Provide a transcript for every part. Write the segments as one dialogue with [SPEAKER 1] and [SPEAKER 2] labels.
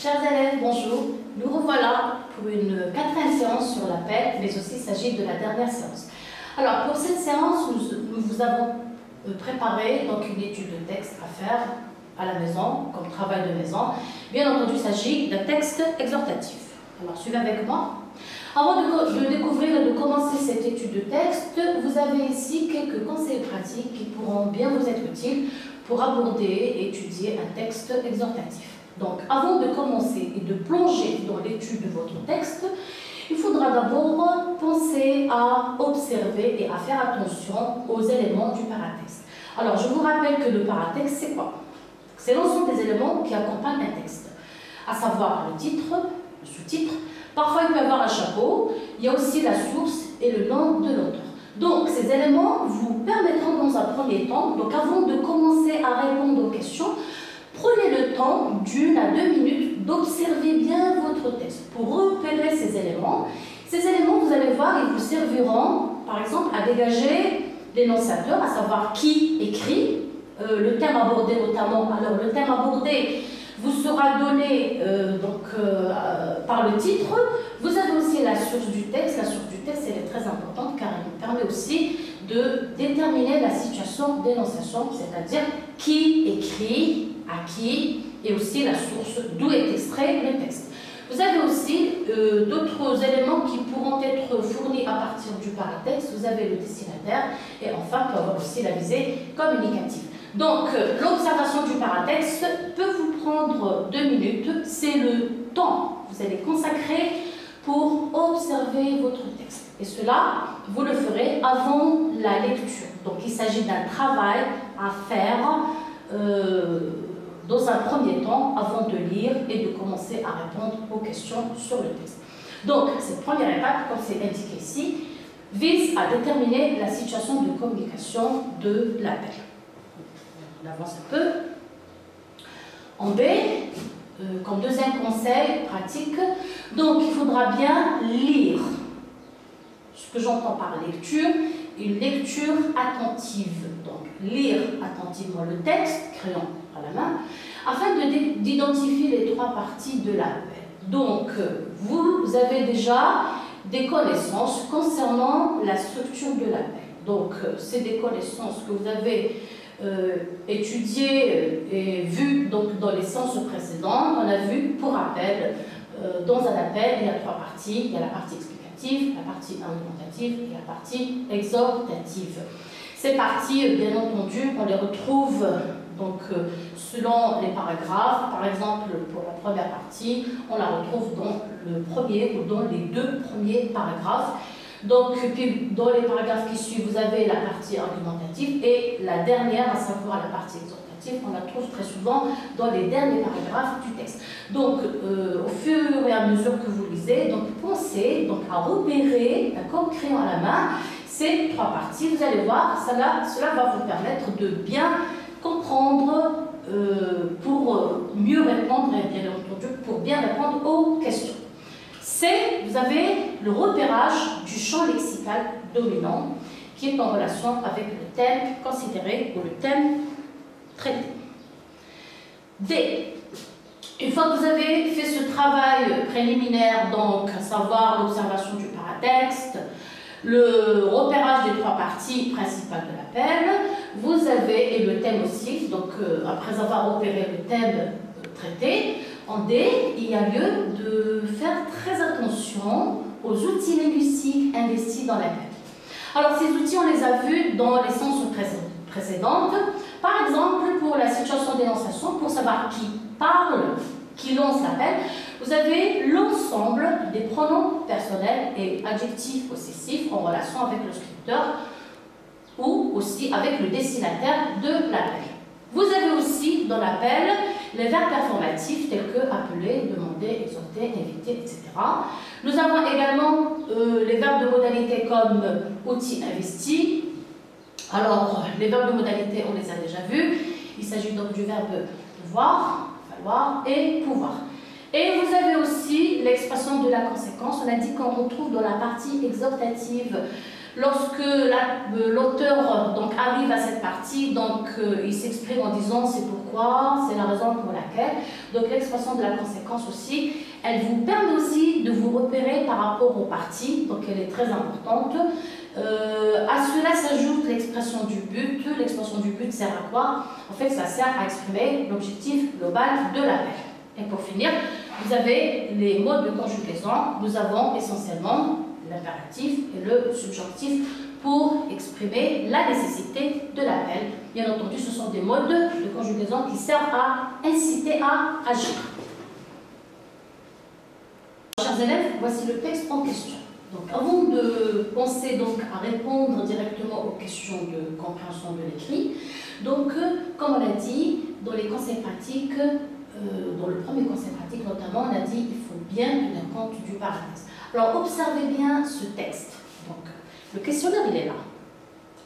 [SPEAKER 1] Chers élèves, bonjour. Nous revoilà pour une quatrième séance sur l'appel, mais aussi il s'agit de la dernière séance. Alors, pour cette séance, nous vous avons préparé donc, une étude de texte à faire à la maison, comme travail de maison. Bien entendu, il s'agit d'un texte exhortatif. Alors, suivez avec moi. Avant de découvrir et de commencer cette étude de texte, vous avez ici quelques conseils pratiques qui pourront bien vous être utiles pour aborder et étudier un texte exhortatif. Donc, avant de commencer et de plonger dans l'étude de votre texte, il faudra d'abord penser à observer et à faire attention aux éléments du paratexte. Alors, je vous rappelle que le paratexte, c'est quoi? C'est l'ensemble des éléments qui accompagnent un texte, à savoir le titre, le sous-titre. Parfois, il peut y avoir un chapeau, il y a aussi la source et le nom de l'auteur. Donc, ces éléments vous permettront dans un premier temps, donc avant de commencer à répondre aux questions, prenez le temps d'1 à 2 minutes d'observer bien votre texte pour repérer ces éléments. Ces éléments, vous allez voir, ils vous serviront, par exemple, à dégager l'énonciateur, à savoir qui écrit, le thème abordé notamment. Alors, le thème abordé vous sera donné par le titre. Vous avez aussi la source du texte. La source du texte, elle est très importante car elle nous permet aussi de déterminer la situation d'énonciation, c'est-à-dire qui écrit, à qui, et aussi la source d'où est extrait le texte. Vous avez aussi d'autres éléments qui pourront être fournis à partir du paratexte. Vous avez le destinataire et enfin, peut avoir aussi la visée communicative. Donc, l'observation du paratexte peut vous prendre 2 minutes. C'est le temps que vous allez consacrer pour observer votre texte. Et cela, vous le ferez avant la lecture. Donc, il s'agit d'un travail à faire dans un premier temps avant de lire et de commencer à répondre aux questions sur le texte. Donc, cette première étape, comme c'est indiqué ici, vise à déterminer la situation de communication de l'appel. On avance un peu. En B, comme deuxième conseil pratique, donc il faudra bien lire. Ce que j'entends par lecture, une lecture attentive. Donc, lire attentivement le texte, crayon à la main, afin d'identifier les 3 parties de l'appel. Donc, vous avez déjà des connaissances concernant la structure de l'appel. Donc, c'est des connaissances que vous avez étudiées et vues donc, dans les séances précédentes. On a vu, pour rappel, dans un appel, il y a 3 parties. Il y a la partie explicative, la partie argumentative et la partie exhortative. Ces parties, bien entendu, on les retrouve donc, selon les paragraphes. Par exemple, pour la première partie, on la retrouve dans le premier ou dans les 2 premiers paragraphes. Donc, puis, dans les paragraphes qui suivent, vous avez la partie argumentative et la dernière, à savoir la partie exhortative, on la trouve très souvent dans les derniers paragraphes du texte. Donc, au fur et à mesure que vous lisez, donc, pensez donc, à repérer, d'accord, crayon à la main, ces 3 parties. Vous allez voir, cela va vous permettre de bien comprendre pour mieux répondre, et bien entendu, pour bien répondre aux questions. C, vous avez le repérage du champ lexical dominant qui est en relation avec le thème considéré ou le thème traité. D, une fois que vous avez fait ce travail préliminaire, donc à savoir l'observation du paratexte, le repérage des 3 parties principales de l'appel, vous avez, et le thème aussi, donc après avoir repéré le thème traité, en D, il y a lieu de faire très attention aux outils linguistiques investis dans l'appel. Alors, ces outils, on les a vus dans les séances précédentes. Par exemple, pour la situation d'énonciation, pour savoir qui parle, qui lance l'appel, vous avez l'ensemble des pronoms personnels et adjectifs possessifs en relation avec le scripteur ou aussi avec le destinataire de l'appel. Vous avez aussi dans l'appel les verbes performatifs tels que appeler, demander, exhorter, inviter, etc. Nous avons également les verbes de modalité comme outils investis. Alors, les verbes de modalité, on les a déjà vus. Il s'agit donc du verbe devoir, falloir et pouvoir. Et vous avez aussi l'expression de la conséquence. On a dit qu'on retrouve dans la partie exhortative Lorsque l'auteur donc arrive à cette partie, donc il s'exprime en disant c'est pourquoi, c'est la raison pour laquelle. Donc l'expression de la conséquence aussi, elle vous permet aussi de vous repérer par rapport aux parties, donc elle est très importante. À cela s'ajoute l'expression du but. L'expression du but sert à quoi? En fait, ça sert à exprimer l'objectif global de l'appel. Et pour finir, vous avez les modes de conjugaison. Nous avons essentiellement l'impératif et le subjonctif pour exprimer la nécessité de l'appel. Bien entendu, ce sont des modes de conjugaison qui servent à inciter à agir. Chers élèves, voici le texte en question. Donc, avant de penser donc à répondre directement aux questions de compréhension de l'écrit, donc, comme on l'a dit, dans les conseils pratiques, dans le premier conseil pratique notamment, on a dit qu'il faut bien tenir compte du paratexte. Alors, observez bien ce texte. Donc, le questionnaire, il est là.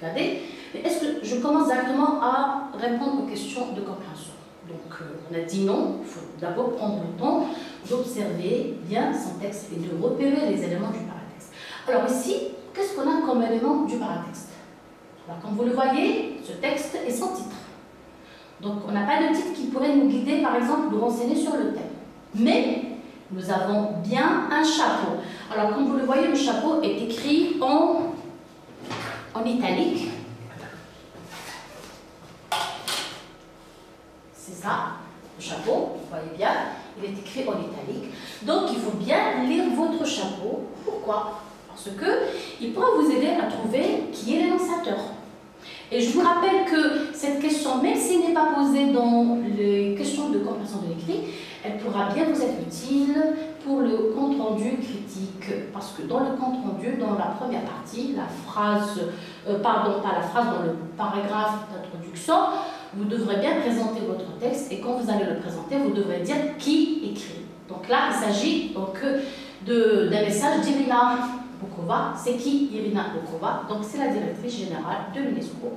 [SPEAKER 1] Regardez. Mais est-ce que je commence directement à répondre aux questions de compréhension? Donc, on a dit non. Il faut d'abord prendre le temps d'observer bien son texte et de repérer les éléments du paratexte. Alors ici, qu'est-ce qu'on a comme élément du paratexte? Alors, comme vous le voyez, ce texte est sans titre. Donc, on n'a pas de titre qui pourrait nous guider, par exemple, nous renseigner sur le thème. Mais, nous avons bien un chapeau. Alors, comme vous le voyez, le chapeau est écrit en italique. C'est ça, le chapeau, vous voyez bien, il est écrit en italique. Donc, il faut bien lire votre chapeau. Pourquoi? Parce qu'il pourra vous aider à trouver qui est l'énonciateur. Et je vous rappelle que cette question, même s'il n'est pas posée dans les questions de compréhension de l'écrit, elle pourra bien vous être utile pour le compte-rendu critique. Parce que dans le compte-rendu, dans la première partie, la phrase, pas la phrase, dans le paragraphe d'introduction, vous devrez bien présenter votre texte et quand vous allez le présenter, vous devrez dire qui écrit. Donc là, il s'agit donc d'un message d'Irina Bokova. C'est qui Irina Bokova? Donc c'est la directrice générale de l'UNESCO.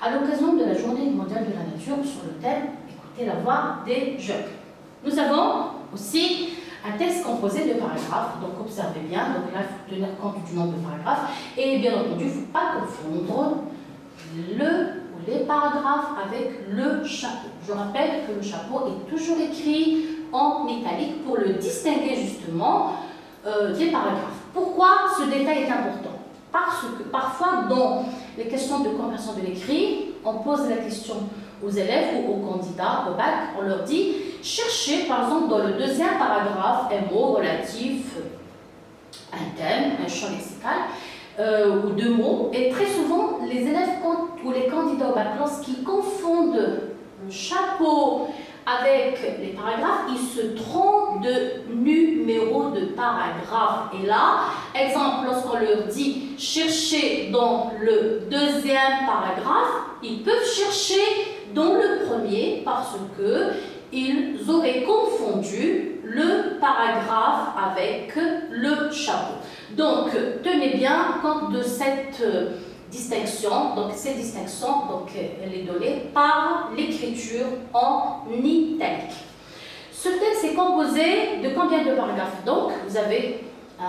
[SPEAKER 1] À l'occasion de la Journée mondiale de la nature sur le thème « Écoutez la voix des jeunes ». Nous avons aussi un texte composé de paragraphes. Donc observez bien, donc là il faut tenir compte du nombre de paragraphes. Et bien entendu, il ne faut pas confondre les paragraphes avec le chapeau. Je rappelle que le chapeau est toujours écrit en italique pour le distinguer justement des paragraphes. Pourquoi ce détail est important? Parce que parfois, dans les questions de compréhension de l'écrit, on pose la question aux élèves ou aux candidats au bac, on leur dit cherchez par exemple dans le deuxième paragraphe un mot relatif, un thème, un champ lexical, ou deux mots. Et très souvent, les élèves ou les candidats au bac, lorsqu'ils confondent le chapeau avec les paragraphes, ils se trompent de numéro de paragraphe. Et là, exemple, lorsqu'on leur dit chercher dans le deuxième paragraphe, ils peuvent chercher dans le premier parce que ils auraient confondu le paragraphe avec le chapeau. Donc, tenez bien compte de cette distinction. Donc, cette distinction, donc, elle est donnée par l'écriture en italique. Ce texte est composé de combien de paragraphes? Donc, vous avez 1,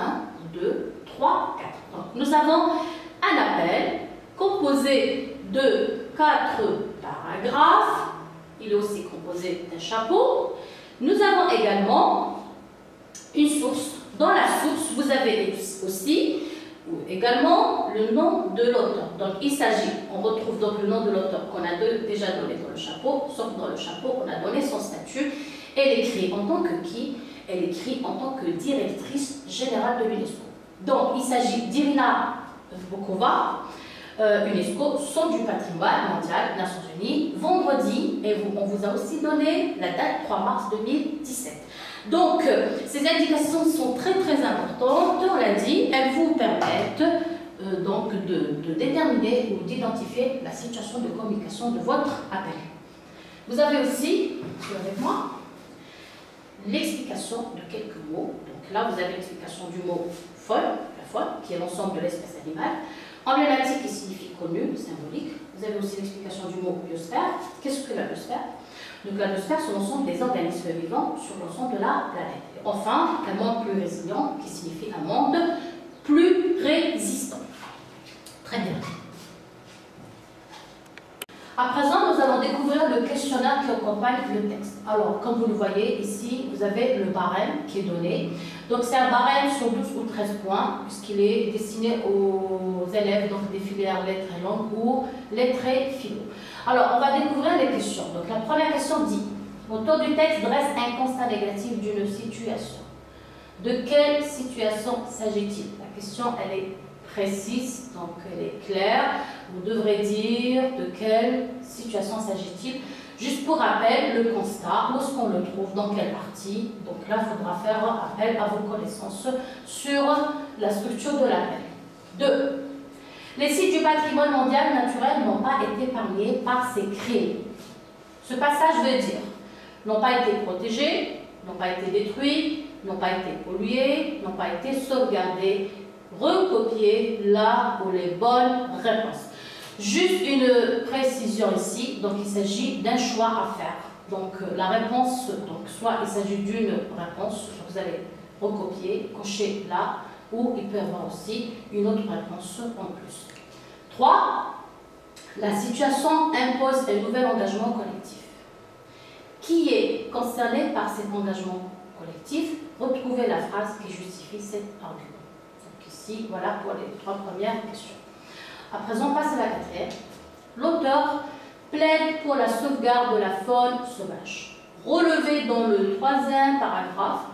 [SPEAKER 1] 2, 3, 4. Donc, nous avons un appel composé de 4 paragraphes. Il est aussi composé d'un chapeau. Nous avons également une source. Dans la source, vous avez aussi également le nom de l'auteur. Donc, il s'agit, on retrouve donc le nom de l'auteur qu'on a déjà donné dans le chapeau, sauf dans le chapeau, on a donné son statut. Elle écrit en tant que qui? Elle écrit en tant que directrice générale de l'UNESCO. Donc, il s'agit d'Irina Bokova, UNESCO, Centre du patrimoine mondial, Nations Unies, vendredi, et on vous a aussi donné la date 3 mars 2017. Donc, ces indications sont très très importantes, on l'a dit, elles vous permettent donc de déterminer ou d'identifier la situation de communication de votre appel. Vous avez aussi, avec moi, l'explication de quelques mots. Donc là, vous avez l'explication du mot folle, la folle, qui est l'ensemble de l'espèce animale. Emblématique qui signifie connu, symbolique. Vous avez aussi l'explication du mot biosphère. Qu'est-ce que la biosphère? Donc la biosphère, c'est l'ensemble des organismes vivants sur l'ensemble de la planète. Et enfin, un monde plus résilient, qui signifie un monde plus résistant. Très bien. À présent, nous allons découvrir le questionnaire qui accompagne le texte. Alors, comme vous le voyez ici, vous avez le barème qui est donné. Donc, c'est un barème sur 12 ou 13 points, puisqu'il est destiné aux élèves donc des filières lettres et langues ou lettrés philo. Alors, on va découvrir les questions. Donc, la première question dit, l'auteur du texte dresse un constat négatif d'une situation. De quelle situation s'agit-il? La question, elle est précise, donc elle est claire. Vous devrez dire de quelle situation s'agit-il. Juste pour rappel, le constat, où est-ce qu'on le trouve, dans quelle partie. Donc là, il faudra faire appel à vos connaissances sur la structure de l'appel. 2. Les sites du patrimoine mondial naturel n'ont pas été épargnés par ces crimes. Ce passage veut dire n'ont pas été protégés, n'ont pas été détruits, n'ont pas été pollués, n'ont pas été sauvegardés, recopiés là où les bonnes réponses. Juste une précision ici, donc il s'agit d'un choix à faire. Donc la réponse, donc soit il s'agit d'une réponse, vous allez recopier, cocher là, ou il peut y avoir aussi une autre réponse en plus. 3. La situation impose un nouvel engagement collectif. Qui est concerné par cet engagement collectif? Retrouvez la phrase qui justifie cet argument. Donc ici, voilà pour les 3 premières questions. À présent, on passe à la 4e. L'auteur plaide pour la sauvegarde de la faune sauvage. Relevez dans le 3e paragraphe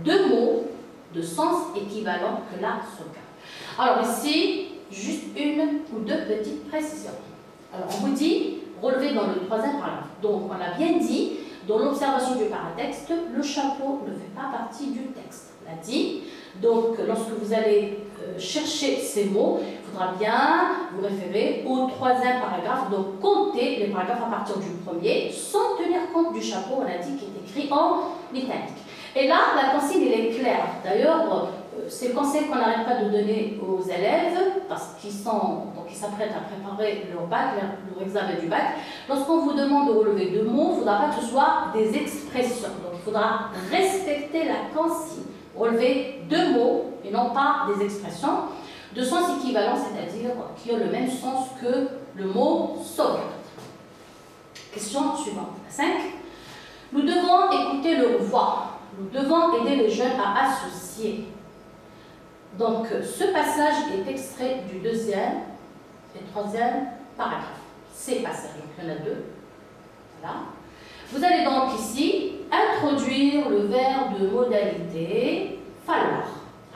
[SPEAKER 1] 2 mots de sens équivalent que la sauvegarde. Alors ici, juste une ou 2 petites précisions. Alors on vous dit, relevez dans le 3e paragraphe. Donc on a bien dit, dans l'observation du paratexte, le chapeau ne fait pas partie du texte. On l'a dit. Donc lorsque vous allez chercher ces mots, il faudra bien vous référer au 3e paragraphe. Donc comptez les paragraphes à partir du 1er sans tenir compte du chapeau, on a dit, qui est écrit en italique. Et là, la consigne, elle est claire. D'ailleurs, c'est le conseil qu'on n'arrête pas de donner aux élèves parce qu'ils s'apprêtent à préparer leur bac, leur examen du bac. Lorsqu'on vous demande de relever 2 mots, il ne faudra pas que ce soit des expressions. Donc, il faudra respecter la consigne. Relever 2 mots et non pas des expressions de sens équivalent, c'est-à-dire qui ont le même sens que le mot sauvegarde. Question suivante. 5. Nous devons écouter leur voix. Nous devons aider les jeunes à associer. Donc, ce passage est extrait du 2e et 3e paragraphe. Ces passages, donc il y en a 2. Voilà. Vous allez donc ici introduire le verbe de modalité falloir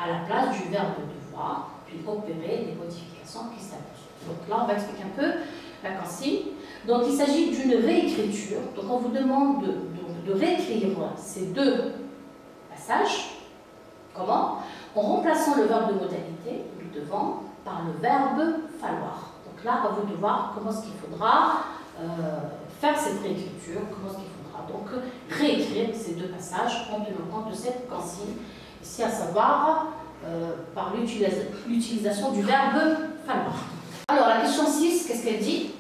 [SPEAKER 1] à la place du verbe devoir, puis opérer les modifications qui s'imposent. Donc là, on va expliquer un peu la consigne. Donc, il s'agit d'une réécriture. Donc, on vous demande de réécrire ces 2 passages. Comment? En remplaçant le verbe de modalité, du devant, par le verbe falloir. Donc là, à vous de voir comment est-ce qu'il faudra faire cette réécriture, comment est-ce qu'il faudra donc réécrire ces 2 passages en tenant compte de cette consigne, ici à savoir par l'utilisation du verbe falloir. Alors la question 6, qu'est-ce qu'elle dit?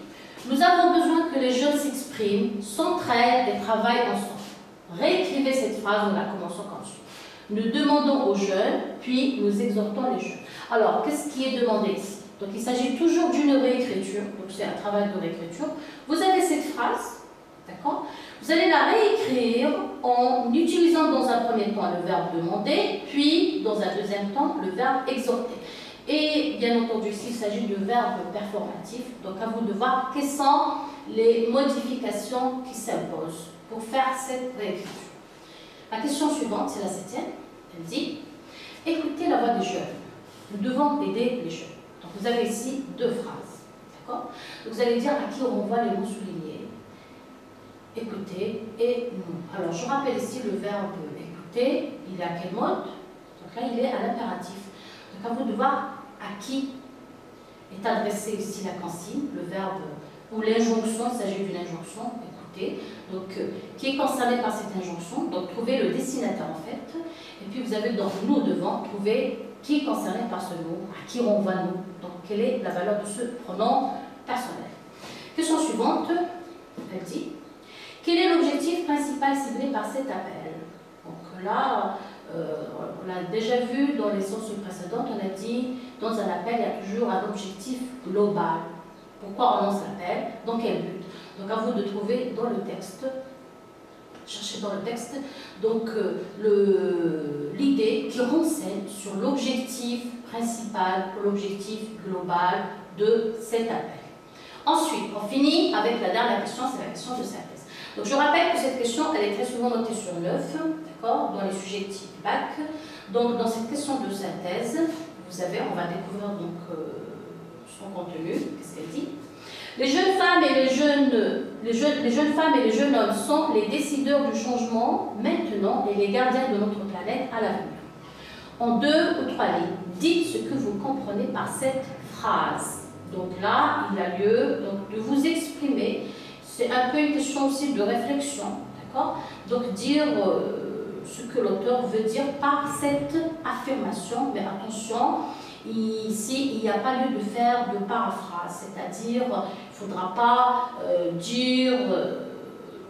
[SPEAKER 1] Nous avons besoin que les jeunes s'expriment, s'entraident et travaillent ensemble. Réécrivez cette phrase en la commençant comme suit. Nous demandons aux jeunes, puis nous exhortons les jeunes. Alors, qu'est-ce qui est demandé ici? Donc, il s'agit toujours d'une réécriture. Donc, c'est un travail de réécriture. Vous avez cette phrase, d'accord? Vous allez la réécrire en utilisant dans un premier temps le verbe demander, puis dans un deuxième temps le verbe exhorter. Et bien entendu, s'il s'agit de verbes performatifs, donc à vous de voir quelles sont les modifications qui s'imposent pour faire cette réécriture. La question suivante, c'est la 7e. Elle dit « Écoutez la voix des jeunes. Nous devons aider les jeunes. » Donc vous avez ici 2 phrases. D'accord? Vous allez dire à qui on renvoie les mots soulignés. Écouter et nous. Alors je rappelle ici le verbe écouter. Il est à quel mode? Donc là, il est à l'impératif. Donc à vous de voir à qui est adressée ici la consigne, le verbe ou l'injonction, il s'agit d'une injonction. Donc, qui est concerné par cette injonction, donc trouvez le destinataire en fait, et puis vous avez dans nous devant trouver qui est concerné par ce mot, à qui renvoie nous, donc quelle est la valeur de ce pronom personnel. Question suivante, elle dit, quel est l'objectif principal ciblé par cet appel? Donc là, On l'a déjà vu dans les sources précédentes, on a dit dans un appel, il y a toujours un objectif global. Pourquoi on lance l'appel? Dans quel but? Donc à vous de trouver dans le texte, chercher dans le texte, donc l'idée qui renseigne sur l'objectif principal, l'objectif global de cet appel. Ensuite, on finit avec la dernière question, c'est la question de synthèse. Donc je rappelle que cette question, elle est très souvent notée sur 9, d'accord, dans les sujets type bac. Donc dans cette question de synthèse, vous avez, on va découvrir donc son contenu, qu'est-ce qu'elle dit. Les jeunes femmes et les jeunes hommes sont les décideurs du changement maintenant et les gardiens de notre planète à l'avenir. En 2 ou 3 lignes, dites ce que vous comprenez par cette phrase. Donc là, il a lieu donc, de vous exprimer. C'est un peu une question aussi de réflexion, d'accord? Donc dire ce que l'auteur veut dire par cette affirmation, mais attention, ici, il n'y a pas lieu de faire de paraphrase, c'est-à-dire, il ne faudra pas dire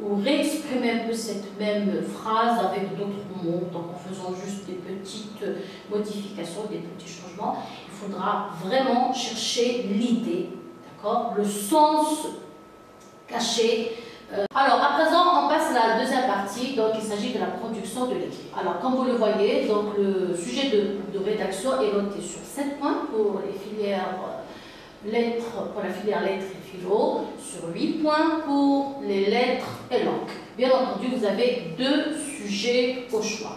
[SPEAKER 1] ou réexprimer un peu cette même phrase avec d'autres mots, donc en faisant juste des petites modifications, des petits changements. Il faudra vraiment chercher l'idée, d'accord, le sens caché. Alors, à présent, on passe à la deuxième partie, donc il s'agit de la production de l'écrit. Alors, comme vous le voyez, donc, le sujet de rédaction est noté sur 7 points pour les filières lettres, pour la filière lettres et philo, sur 8 points pour les lettres et langues. Bien entendu, vous avez 2 sujets au choix.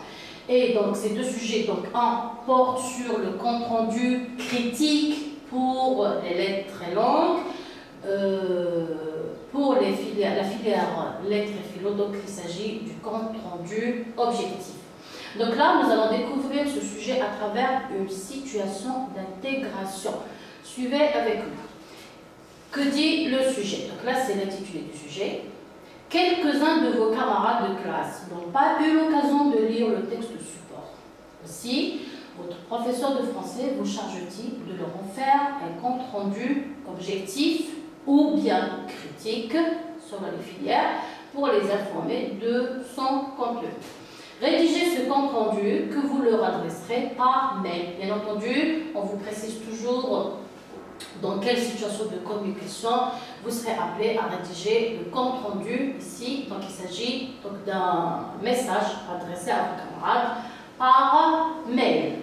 [SPEAKER 1] Et donc, ces 2 sujets, donc, un porte sur le compte-rendu critique pour les lettres et langues. Pour la filière lettres et philo, donc il s'agit du compte rendu objectif. Donc là, nous allons découvrir ce sujet à travers une situation d'intégration. Suivez avec nous. Que dit le sujet? Donc là, c'est l'intitulé du sujet. Quelques-uns de vos camarades de classe n'ont pas eu l'occasion de lire le texte support. Aussi, votre professeur de français vous charge-t-il de leur en faire un compte rendu objectif ou bien critique sur les filières pour les informer de son contenu. Rédigez ce compte rendu que vous leur adresserez par mail. Bien entendu, on vous précise toujours dans quelle situation de communication vous serez appelé à rédiger le compte rendu ici. Donc il s'agit d'un message adressé à vos camarades par mail.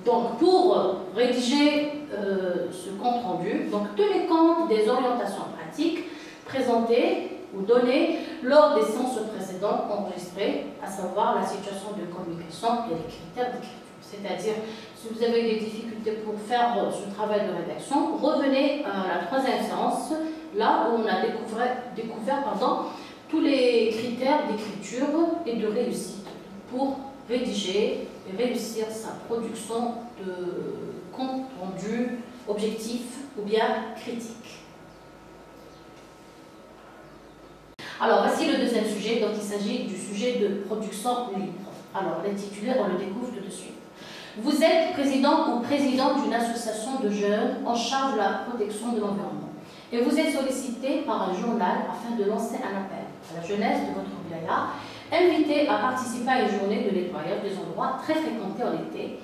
[SPEAKER 1] Donc pour rédiger ce compte rendu, donc tenez compte des orientations pratiques présentées ou données lors des séances précédentes enregistrées, à savoir la situation de communication et les critères d'écriture. C'est-à-dire, si vous avez des difficultés pour faire ce travail de rédaction, revenez à la 3e séance, là où on a découvert tous les critères d'écriture et de réussite pour rédiger et réussir sa production de compte rendu objectif ou bien critique. Alors, voici le deuxième sujet. Donc, il s'agit du sujet de production libre. Alors, l'intitulé, on le découvre tout de suite. Vous êtes président ou présidente d'une association de jeunes en charge de la protection de l'environnement. Et vous êtes sollicité par un journal afin de lancer un appel à la jeunesse de votre wilaya, invité à participer à une journée de nettoyage des endroits très fréquentés en été.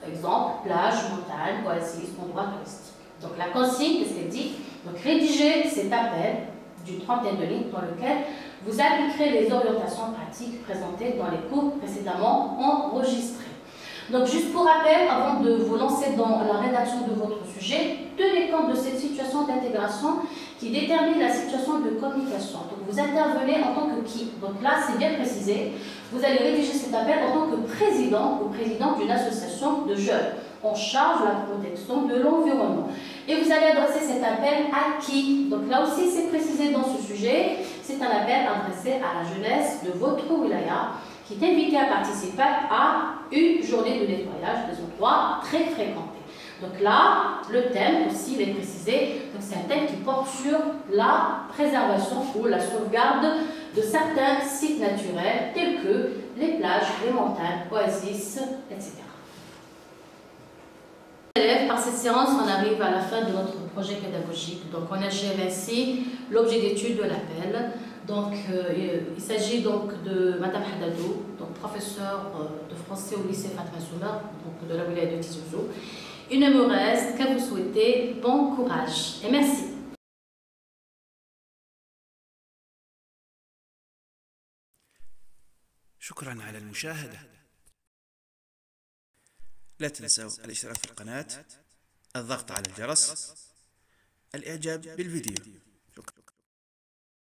[SPEAKER 1] Exemple, plage, montagne, oasis, endroits touristiques. Donc, la consigne, qu'est-ce qu'elle dit? Donc, rédigez cet appel d'une 30aine de lignes dans lequel vous appliquerez les orientations pratiques présentées dans les cours précédemment enregistrés. Donc, juste pour rappel, avant de vous lancer dans la rédaction de votre sujet, tenez compte de cette situation d'intégration qui détermine la situation de communication. Donc, vous intervenez en tant que qui? Donc là, c'est bien précisé. Vous allez rédiger cet appel en tant que président ou présidente d'une association de jeunes en charge de la protection de l'environnement. Et vous allez adresser cet appel à qui? Donc là aussi, c'est précisé dans ce sujet. C'est un appel adressé à la jeunesse de votre wilaya qui est invité à participer à une journée de nettoyage des endroits très fréquentés. Donc là, le thème aussi, il est précisé. C'est un thème qui porte sur la préservation ou la sauvegarde de certains sites naturels tels que les plages, les montagnes, oasis, etc. Par cette séance, on arrive à la fin de notre projet pédagogique. Donc, on achève ainsi l'objet d'étude de l'appel. Donc, il s'agit donc de Madame Haddadou, donc professeur de français au lycée Fatma Souna, donc de la wilaya de Tizi Ouzou. Il ne me reste qu'à vous souhaiter bon courage et merci.
[SPEAKER 2] شكرا على المشاهدة. لا تنسوا الاشتراك في القناة، الضغط على الجرس، الإعجاب بالفيديو.